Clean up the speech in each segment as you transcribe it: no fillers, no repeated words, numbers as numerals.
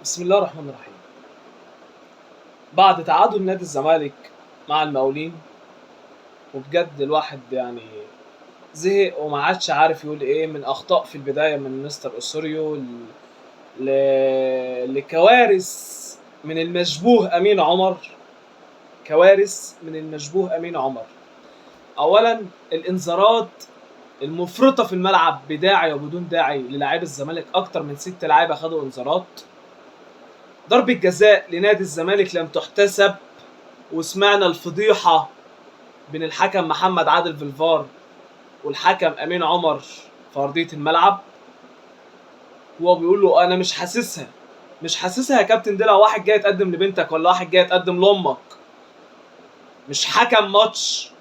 بسم الله الرحمن الرحيم. بعد تعادل نادي الزمالك مع المقاولين، وبجد الواحد يعني زهق وما عادش عارف يقول ايه من اخطاء في البدايه من مستر اوسوريو لكوارث من المشبوه امين عمر. كوارث من المشبوه امين عمر. اولا الانذارات المفرطه في الملعب بداعي وبدون داعي للاعيب الزمالك، اكتر من 6 لاعيبه خدوا انذارات. ضربة جزاء لنادي الزمالك لم تحتسب، وسمعنا الفضيحة بين الحكم محمد عادل في الفار والحكم امين عمر في ارضيه الملعب، وهو بيقول له انا مش حاسسها يا كابتن، دي لو واحد جاي يتقدم لبنتك ولا واحد جاي يتقدم لامك، مش حكم ماتش.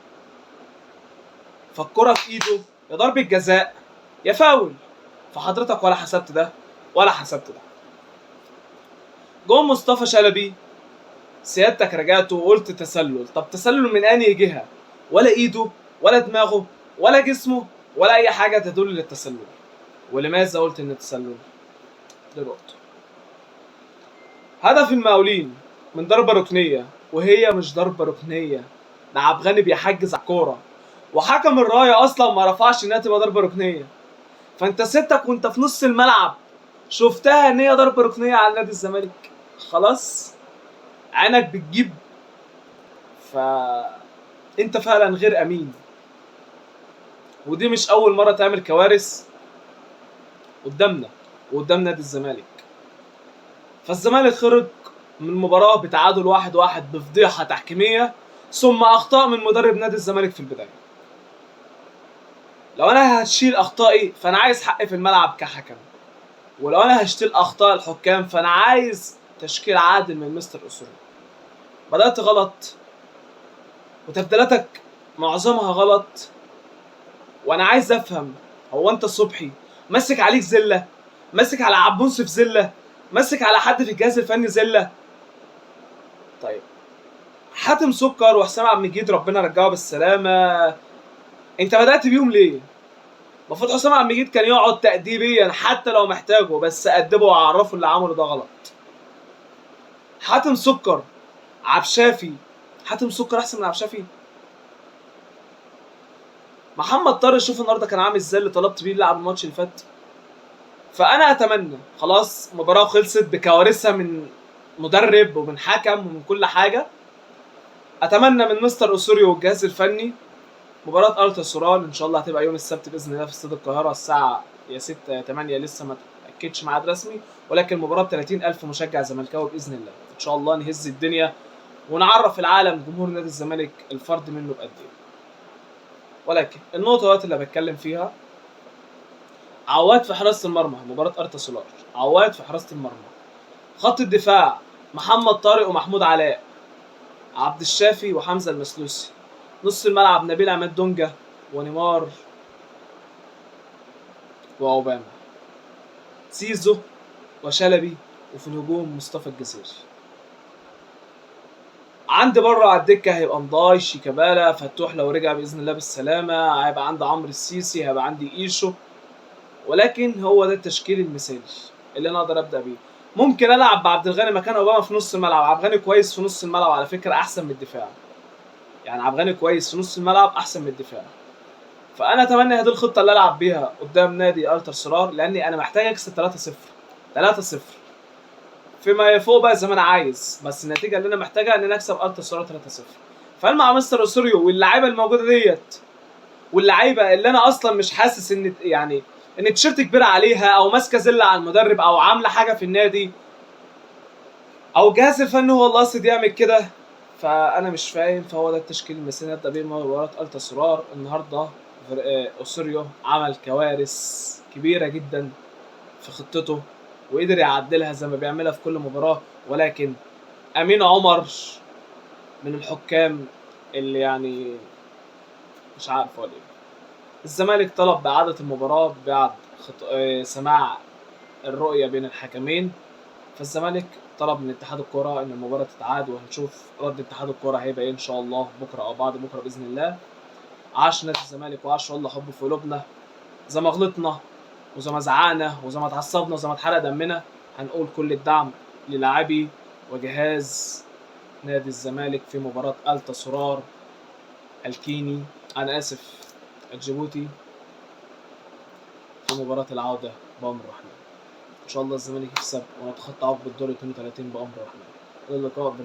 فالكرة في ايده، يا ضربة جزاء يا فاول، فحضرتك ولا حسبت ده ولا حسبت ده. جون مصطفى شلبي، سيادتك رجعته وقلت تسلل. طب تسلل من انهي جهه؟ ولا ايده ولا دماغه ولا جسمه ولا اي حاجه تدل للتسلل. ولماذا قلت ان التسلل؟ دلوقتي هدف المقاولين من ضربه ركنيه، وهي مش ضربه ركنيه، ده عبد الغني بيحجز على الكوره، وحكم الرايه اصلا ما رفعش انها تبقى ضربه ركنيه. فانت ستك وانت في نص الملعب شفتها ان هي ضربه ركنيه على نادي الزمالك، خلاص عينك بتجيب. فانت فعلا غير امين، ودي مش اول مره تعمل كوارث قدامنا وقدام نادي الزمالك. فالزمالك خرج من المباراه بتعادل 1-1 بفضيحه تحكيميه، ثم اخطاء من مدرب نادي الزمالك في البدايه. لو انا هشيل اخطائي فانا عايز حقي في الملعب كحكم، ولو انا هشيل اخطاء الحكام فانا عايز تشكيل عادل من مستر اسوري. بدات غلط وتبديلاتك معظمها غلط، وانا عايز افهم، هو انت صبحي ماسك عليك زله، ماسك على عبد منصف زله، ماسك على حد في الجهاز الفني زله؟ طيب حاتم سكر وحسام عبد المجيد ربنا رجعه بالسلامه، انت بدات بيهم ليه؟ المفروض حسام عبد المجيد كان يقعد تأديبيا حتى لو محتاجه، بس أدبه وعرفه اللي عمله ده غلط. حاتم سكر، عبد الشافي، حاتم سكر احسن من عبد الشافي. محمد طارق شوف النهارده كان عامل ازاي اللي طلبت بيه يلعب الماتش اللي فات. فانا اتمنى، خلاص مباراه خلصت بكوارثها من مدرب ومن حكم ومن كل حاجه، اتمنى من مستر اوسوريو والجهاز الفني مباراه التا سورال ان شاء الله هتبقى يوم السبت باذن الله في استاد القاهره الساعه يا 6 يا 8، لسه ما اتاكدش ميعاد رسمي، ولكن مباراه ب 30,000 مشجع زملكاوي باذن الله ان شاء الله نهز الدنيا ونعرف العالم جمهور نادي الزمالك الفرد منه بقد ايه. ولكن النقطه دلوقتي اللي بتكلم فيها، عواد في حراسه المرمى، مباراه ارتا سولار، عواد في حراسه المرمى، خط الدفاع محمد طارق ومحمود علاء، عبد الشافي وحمزه المسلوسي، نص الملعب نبيل عماد دونجا ونيمار واوباما، سيزو وشلبي، وفي الهجوم مصطفى الجزيري. عندي بره على الدكه هيبقى مضاي، شيكابالا، فتوح لو رجع باذن الله بالسلامه، هيبقى عندي عمرو السيسي، هيبقى عندي ايشو. ولكن هو ده التشكيل المثالي اللي انا اقدر ابدا بيه. ممكن العب بعبد الغني مكان اوباما في نص الملعب، عبد الغني كويس في نص الملعب على فكره احسن من الدفاع، يعني عبد الغني كويس في نص الملعب احسن من الدفاع. فانا اتمنى هذه الخطه اللي العب بيها قدام نادي التر سولار، لاني انا محتاج اكسب 3-0 3-0 فيما يفوق بقى زي ما انا عايز، بس النتيجه اللي انا محتاجها ان انا اكسب التر سولار 3-0. فهل مع مستر اوسوريو واللعيبه الموجوده ديت، واللعيبه اللي انا اصلا مش حاسس ان يعني ان التيشيرت كبير عليها او ماسكه زله على المدرب او عامله حاجه في النادي، او الجهاز الفني هو اللي قاصد يعمل كده، فانا مش فاهم. فهو ده التشكيل المثالي نبدا بيه مباراه التا سولار النهارده. اوسوريو عمل كوارث كبيره جدا في خطته وقدر يعدلها زي ما بيعملها في كل مباراه، ولكن امين عمر من الحكام اللي يعني مش عارف اقول ايه. الزمالك طلب باعاده المباراه بعد سماع الرؤيه بين الحكمين، فالزمالك طلب من اتحاد الكوره ان المباراه تتعاد، وهنشوف رد اتحاد الكوره هيبقى ايه ان شاء الله بكره او بعد بكره باذن الله. عاش نادي الزمالك وعاش والله حب في قلوبنا، زي ما غلطنا وزي ما زعقنا وزي ما اتعصبنا وزي ما اتحرق دمنا، هنقول كل الدعم للاعبي وجهاز نادي الزمالك في مباراة التصرار الكيني، أنا آسف الجيبوتي، في مباراة العودة بأمر الرحمن. إن شاء الله الزمالك يكسب ونتخطى عقبة دور 32 بأمر الرحمن. إلى اللقاء.